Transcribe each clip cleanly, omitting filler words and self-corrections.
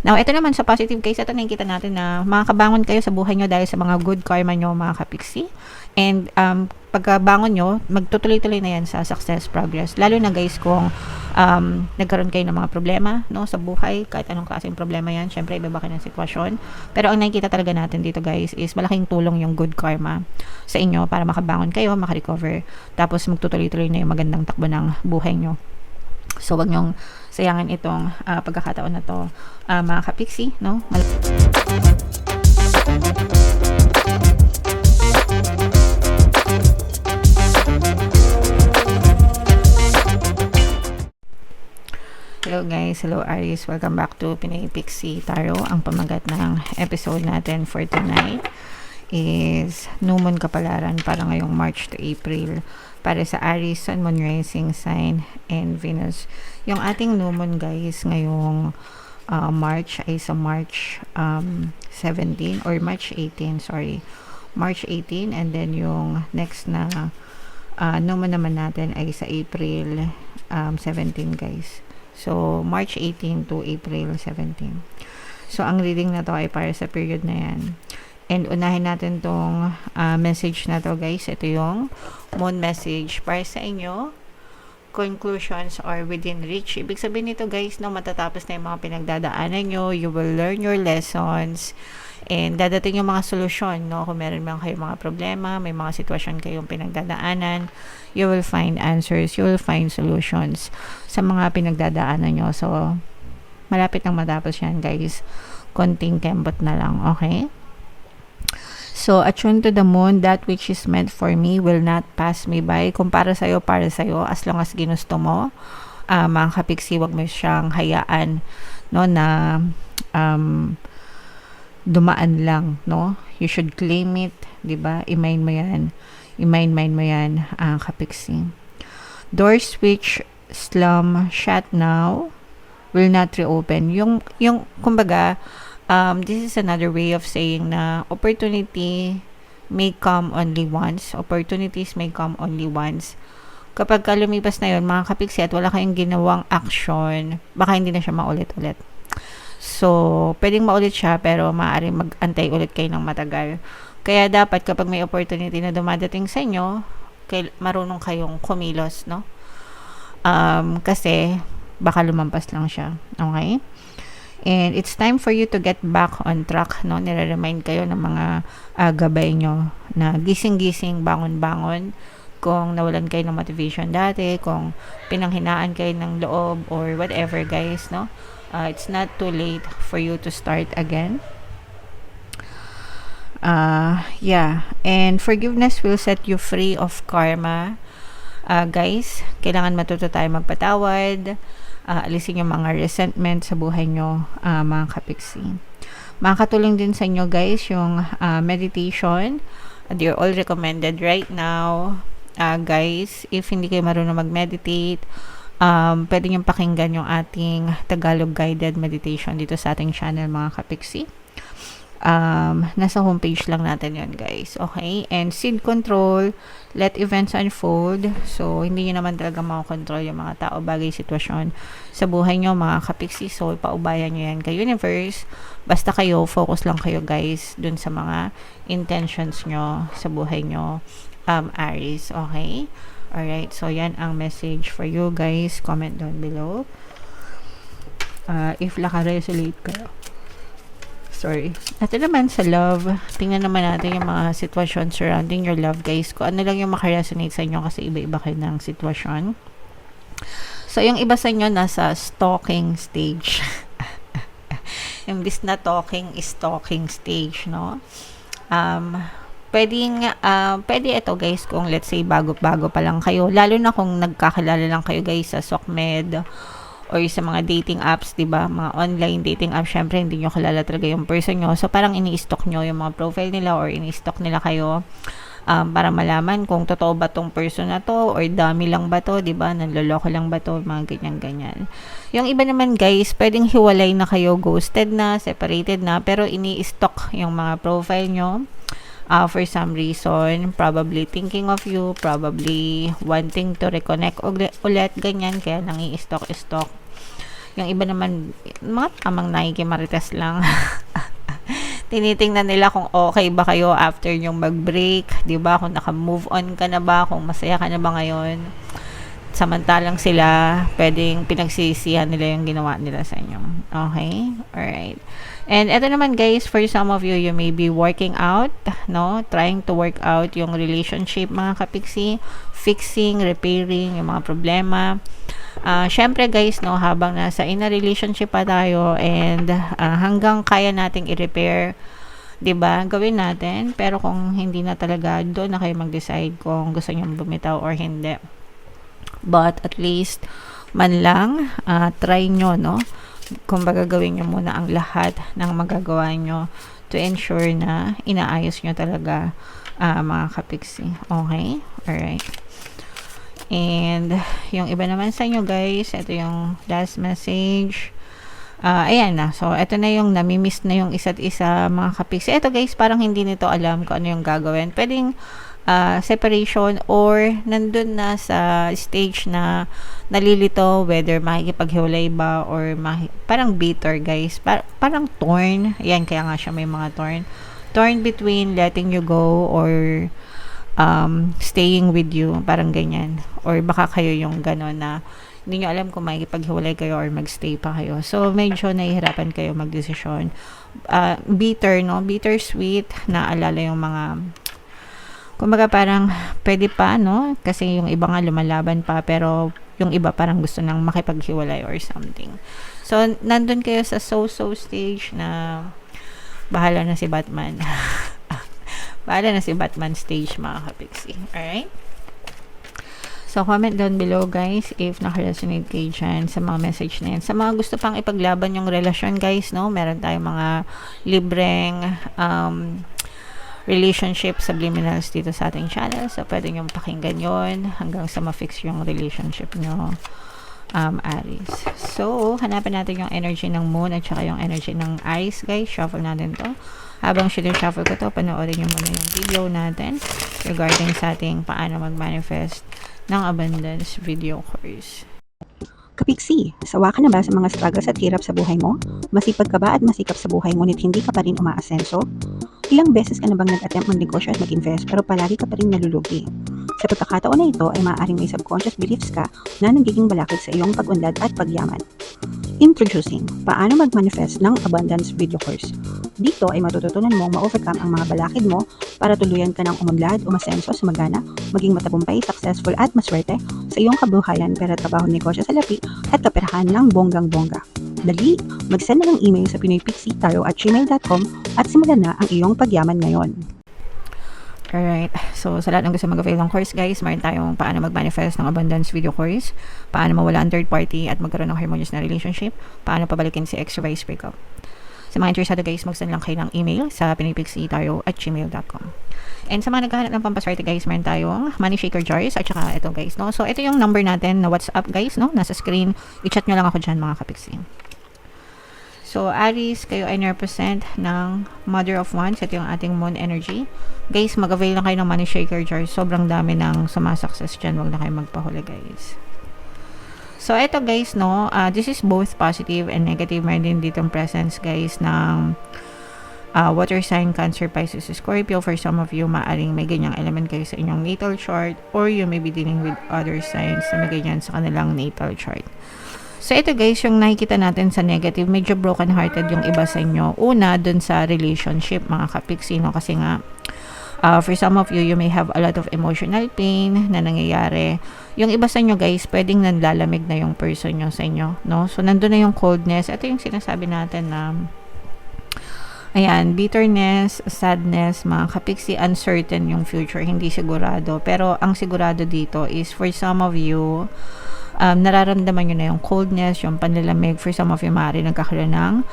Now, ito naman sa positive case, ito nakikita natin na makakabangon kayo sa buhay nyo dahil sa mga good karma nyo, mga kapiksi. And pagkabangon nyo, magtutuloy-tuloy na yan sa success, progress. Lalo na guys kung nagkaroon kayo ng mga problema, no, sa buhay, kahit anong klaseng problema yan, syempre iba kayo ng sitwasyon. Pero ang nakikita talaga natin dito guys is malaking tulong yung good karma sa inyo para makabangon kayo, makarecover. Tapos magtutuloy-tuloy na yung magandang takbo ng buhay nyo. So, wag nyong sayangin itong pagkakataon na to, mga kapiksi, no? Hello guys, hello Aries, welcome back to Pinay Pixie Tarot. Ang pamagat ng episode natin for tonight is New Moon Kapalaran para ngayong March to April para sa Aries, Sun, Moon, Rising Sign, and Venus. Yung ating New Moon guys ngayong March ay sa March 17 or March 18, sorry. March 18, and then yung next na New Moon naman natin ay sa April 17 guys. So, March 18 to April 17. So, ang reading na to ay para sa period na yan. And unahin natin tong message na to guys. Ito yung moon message para sa inyo. Conclusions are within reach. Ibig sabihin nito guys, no, matatapos na yung mga pinagdadaanan nyo. You will learn your lessons. And dadating yung mga solusyon, no? Kung meron man kayong mga problema, may mga sitwasyon kayong pinagdadaanan, you will find answers, you will find solutions sa mga pinagdadaanan nyo. So, malapit nang matapos yan, guys. Konting kembot na lang, okay? So, attune to the moon, that which is meant for me will not pass me by. Kung para sa'yo, as long as ginusto mo. Mga kapiksi, wag mo siyang hayaan, no, na dumaan lang, no? You should claim it, 'di ba? I-mind mo 'yan. I-mind mo 'yan, kapiksi. Doors which slam shut now will not reopen. Yung kumbaga, this is another way of saying na opportunity may come only once. Opportunities may come only once. Kapag lumipas na 'yon, mga kapiksi, at wala kayong ginawang action, baka hindi na siya maulit-ulit. So, pwedeng maulit siya, pero maaaring mag-antay ulit kayo ng matagal. Kaya dapat kapag may opportunity na dumadating sa inyo, marunong kayong kumilos, no? Kasi baka lumampas lang siya. Okay? And it's time for you to get back on track, no? Nire-remind kayo ng mga gabay nyo na gising-gising, bangon-bangon. Kung nawalan kayo ng motivation dati, kung pinanghinaan kayo ng loob or whatever, guys, no? It's not too late for you to start again. Yeah. And forgiveness will set you free of karma. Guys, kailangan matuto tayo magpatawad. Alisin yung mga resentment sa buhay nyo, mga kapiksi. Makakatulong din sa inyo, guys, yung meditation. They're all recommended right now. Guys, if hindi kayo marunong mag-meditate, pwede nyo pakinggan yung ating Tagalog guided meditation dito sa ating channel, mga kapiksi. Nasa homepage lang natin yun, guys. Okay? And seed control, let events unfold. So, hindi nyo naman talaga makakontrol yung mga tao, bagay, sitwasyon sa buhay nyo, mga kapiksi. So, paubayan nyo yan kay universe. Basta kayo, focus lang kayo, guys, dun sa mga intentions nyo sa buhay nyo, Aries. Okay? Alright, so yan ang message for you guys. Comment down below if laka-resonate kayo. Sorry. At naman sa love, tingnan naman natin yung mga sitwasyon surrounding your love, guys. Kung ano lang yung makaresonate sa inyo kasi iba-iba kayo ng sitwasyon. So, yung iba sa inyo nasa stalking stage. Imbis na talking is stalking stage, no? Pwede ito, guys, kung let's say bago-bago pa lang kayo, lalo na kung nagkakilala lang kayo, guys, sa SOCMED or sa mga dating apps, 'di ba? Mga online dating apps, syempre hindi niyo kilala talaga yung person niyo. So parang ini-stalk niyo yung mga profile nila or ini-stalk nila kayo para malaman kung totoo ba tong person na to or dami lang ba to, 'di ba? Nanloloko lang ba to, mga ganyan-ganyan. Yung iba naman, guys, pwedeng hiwalay na kayo, ghosted na, separated na, pero ini-stalk yung mga profile niyo. For some reason, probably thinking of you, probably wanting to reconnect ulit, ganyan, kaya nang i-stalk. Yung iba naman, mga tamang nakikimarites lang. Tinitingnan nila kung okay ba kayo after yung mag-break, 'di ba? Kung naka-move on ka na ba, kung masaya ka na ba ngayon. Samantalang sila, pwedeng pinagsisihan nila yung ginawa nila sa inyo. Okay? Alright. And eto naman guys, for some of you, you may be working out, no? Trying to work out yung relationship, mga kapiksi, fixing, repairing, yung mga problema. Syempre guys, no, habang nasa in a relationship pa tayo and hanggang kaya nating i-repair, 'di ba? Gawin natin. Pero kung hindi na talaga, doon na kayo mag-decide kung gusto niyo bumitaw or hindi. But at least man lang try nyo, no? Kumbaga gawin nyo muna ang lahat ng magagawa nyo to ensure na inaayos nyo talaga mga kapiksi. Okay? Alright. And yung iba naman sa inyo guys, ito yung last message. Ayan na. So, ito na yung namimiss na yung isa't isa mga kapiksi. Ito guys, parang hindi nito alam kung ano yung gagawin. Pwedeng separation or nandun na sa stage na nalilito whether makikipaghiwalay ba or parang bitter guys. Parang torn. Ayan, kaya nga siya may mga torn. Torn between letting you go or staying with you. Parang ganyan. Or baka kayo yung gano'n na hindi nyo alam kung makikipaghiwalay kayo or magstay pa kayo. So, medyo nahihirapan kayo magdesisyon. Bitter, no? Bittersweet. Naalala yung mga kumbaga parang pwede pa, no? Kasi yung iba nga lumalaban pa, pero yung iba parang gusto nang makipaghiwalay or something. So, nandun kayo sa so-so stage na bahala na si Batman. Bahala na si Batman stage, mga kapiksi. Alright? So, comment down below, guys, if naka-resonate kayo dyan sa mga message na yan. Sa mga gusto pang ipaglaban yung relasyon, guys, no? Meron tayong mga libreng relationship subliminals dito sa ating channel. So, pwede nyo pakinggan yon hanggang sa ma-fix yung relationship nyo, Aries. So, hanapin natin yung energy ng moon at saka yung energy ng Aries, guys. Shuffle natin to. Habang shuffle ko to, panoorin nyo muna yung video natin regarding sa ating paano mag-manifest ng abundance video course. Kapiksi, sawa ka na ba sa mga struggles at hirap sa buhay mo? Masipag ka ba at masikap sa buhay ngunit hindi ka pa rin umaasenso? Ilang beses ka na bang nag-attempt mag-negosyo at mag-invest pero palagi ka pa rin nalulugi? Sa pagkakataon na ito ay maaaring may subconscious beliefs ka na nagiging balakid sa iyong pag-unlad at pagyaman. Introducing, paano mag-manifest ng abundance video course. Dito ay matututunan mong ma-overcome ang mga balakid mo para tuluyan ka ng umunlad, umasenso, sumagana, maging matagumpay, successful at maswerte sa iyong kabuhayan, pera, trabaho, negosyo, salapi at kaperahan ng bonggang-bongga. Dali, mag-send na ng email sa pinoypixitarot@gmail.com at simulan na ang iyong pagyaman ngayon. Alright, so sa lahat ng gusto mag-avail ng course guys, meron tayong paano mag-manifest ng abundance video course, paano mawala ang third party at magkaroon ng harmonious na relationship, paano pabalikin si ex or vice breakup. Sa mga interesado guys, mag-send lang kayo ng email sa pinoypixitarot@gmail.com. And sa mga naghahanap ng pampaswerte guys, meron tayong money shaker jars at saka ito guys, no? So ito yung number natin na WhatsApp guys, no? Nasa screen, i-chat nyo lang ako dyan mga kapiksi. So, Aries, kayo ay represent ng Mother of Wands. Ito yung ating moon energy. Guys, mag-avail na kayo ng money shaker jar. Sobrang dami ng sumasakses dyan. Huwag na kayo magpahuli, guys. So, ito guys, no, this is both positive and negative. Meron din ditong presence, guys, ng water sign, Cancer, Pisces, Scorpio. For some of you, maaring may ganyang element kayo sa inyong natal chart, or you may be dealing with other signs na may ganyan sa kanilang natal chart. So, ito guys, yung nakikita natin sa negative, medyo broken-hearted yung iba sa inyo. Una, dun sa relationship, mga kapiksi, no? Kasi nga, for some of you, you may have a lot of emotional pain na nangyayari. Yung iba sa inyo guys, pwedeng nanlalamig na yung person nyo sa inyo, no? So, nandun na yung coldness. Ito yung sinasabi natin na, ayan, bitterness, sadness, mga kapiksi, uncertain yung future, hindi sigurado. Pero, ang sigurado dito is, for some of you, nararamdaman nyo na yung coldness, yung panlalamig. For some of you, maaari nagkakaroon ng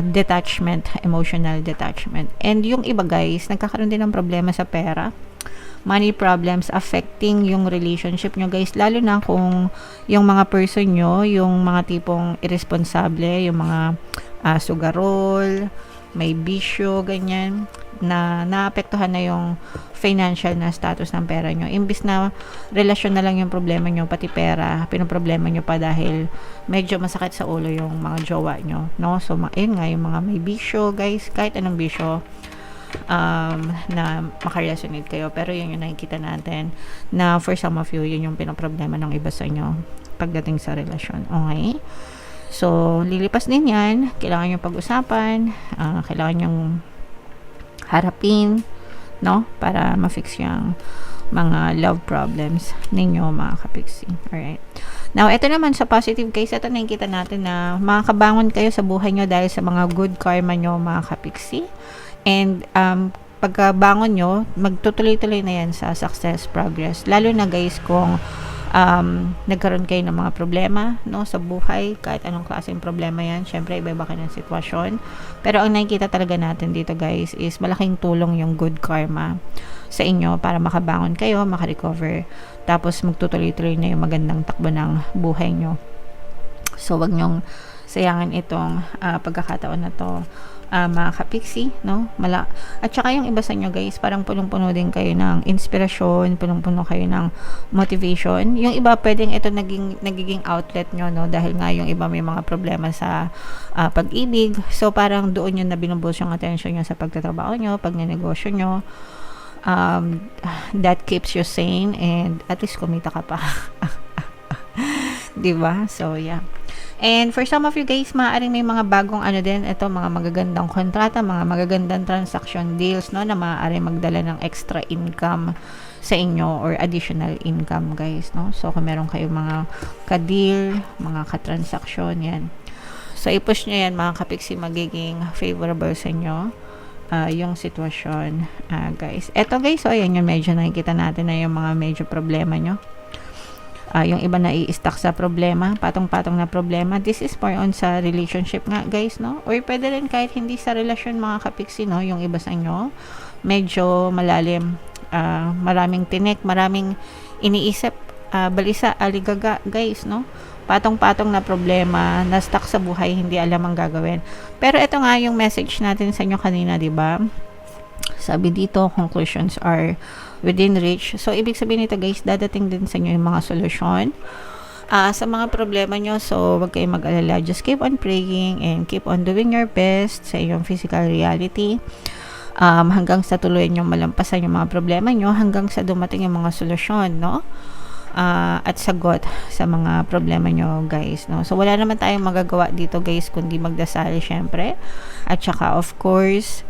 detachment, emotional detachment. And yung iba guys, nagkakaroon din ng problema sa pera. Money problems affecting yung relationship nyo guys. Lalo na kung yung mga person nyo, yung mga tipong irresponsible, yung mga sugarol, may bisyo, ganyan, na naapektuhan na yung financial na status ng pera nyo. Imbis na relasyon na lang yung problema nyo, pati pera, pinoproblema nyo pa dahil medyo masakit sa ulo yung mga jowa nyo, no? So, yun nga, yung mga may bisyo, guys, kahit anong bisyo, na makaresonate kayo. Pero yun yung nakikita natin na for some of you, yun yung pinoproblema ng iba sa inyo pagdating sa relasyon. Okay? So, lilipas din yan. Kailangan nyo pag-usapan. Kailangan nyo harapin, no? Para ma-fix yung mga love problems ninyo, mga kapiksi. Alright. Now, ito naman sa positive case, ito nakikita natin na makakabangon kayo sa buhay nyo dahil sa mga good karma nyo, mga kapiksi. And, pagkabangon nyo, magtutuloy-tuloy na yan sa success, progress. Lalo na guys, kung nagkaroon kayo ng mga problema, no, sa buhay, kahit anong klaseng problema yan, syempre iba-iba kayo ng sitwasyon, pero ang nakikita talaga natin dito guys is malaking tulong yung good karma sa inyo para makabangon kayo, makarecover, tapos magtutuloy-tuloy na yung magandang takbo ng buhay nyo. So wag nyong sayangin itong pagkakataon na to, mga kapiksi, no? At saka yung iba sa inyo guys, parang punong-puno din kayo ng inspirasyon, punong-puno kayo ng motivation. Yung iba pwedeng ito nagiging outlet nyo, no? Dahil nga yung iba may mga problema sa pag-ibig. So parang doon yun na binubus yung attention nyo sa pagtatrabaho nyo, pagnenegosyo nyo. That keeps you sane and at least kumita ka pa. Diba? So yeah. And for some of you guys, maaaring may mga bagong ito, mga magagandang kontrata, mga magagandang transaction deals, no, na maaaring magdala ng extra income sa inyo or additional income, guys, no. So, kung meron kayong mga ka-deal, mga ka-transaction, yan. So, i-push nyo yan, mga kapiksi, magiging favorable sa inyo yung sitwasyon, guys. Eto, guys, so, ayan yung medyo nakikita natin na yung mga medyo problema nyo. Yung iba na i-stuck sa problema, patong-patong na problema. This is more on sa relationship nga, guys, no? Or pwede rin kahit hindi sa relasyon, mga kapiksi, no? Yung iba sa inyo, medyo malalim, maraming tinik, maraming iniisip, balisa, aligaga, guys, no? Patong-patong na problema, na-stuck sa buhay, hindi alam ang gagawin. Pero ito nga yung message natin sa inyo kanina, di ba? Sabi dito, conclusions are within reach. So, ibig sabihin nito guys, dadating din sa inyo yung mga solusyon sa mga problema nyo. So, wag kayong mag-alala. Just keep on praying and keep on doing your best sa iyong physical reality. Hanggang sa tuloy nyo malampasan yung mga problema nyo, hanggang sa dumating yung mga solusyon, no? At sagot sa mga problema nyo, guys, no? So, wala naman tayong magagawa dito, guys, kundi magdasal, syempre. At saka, of course,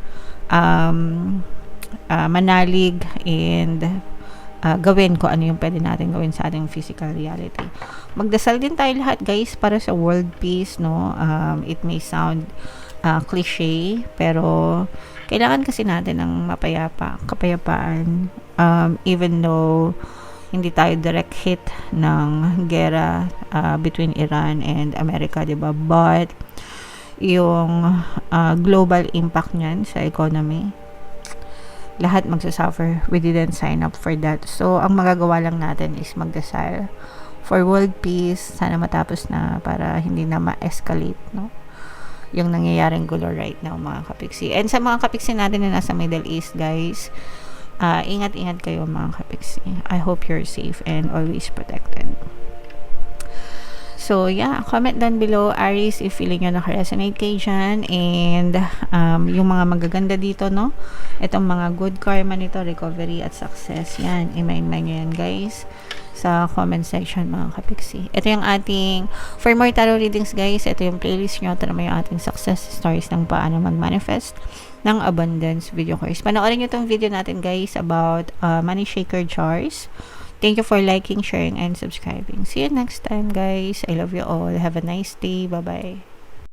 manalig and gawin ko ano yung pwede natin gawin sa ating physical reality. Magdasal din tayo lahat, guys, para sa world peace, no? It may sound cliche, pero kailangan kasi natin ng kapayapaan, even though hindi tayo direct hit ng gera between Iran and America, diba? But yung global impact niyan sa economy, lahat magsasuffer. We didn't sign up for that. So, ang magagawa lang natin is magdasal for world peace. Sana matapos na para hindi na ma-escalate, no? Yung nangyayaring gulo right now, mga kapiksi. And sa mga kapiksi natin na nasa Middle East, guys, ingat-ingat kayo, mga kapiksi. I hope you're safe and always protected. So, yeah, comment down below, Aries, if feeling nyo naka-resonate kayo dyan. And, yung mga magaganda dito, no? Itong mga good karma nito, recovery at success. Yan, i-mind nyo yan, guys, sa comment section, mga kapiksi. Ito yung ating, for more tarot readings, guys, ito yung playlist nyo. Ito naman yung ating success stories ng paano mag-manifest ng abundance video course. Panoorin nyo itong video natin, guys, about money shaker jars. Thank you for liking, sharing, and subscribing. See you next time, guys. I love you all. Have a nice day. Bye-bye.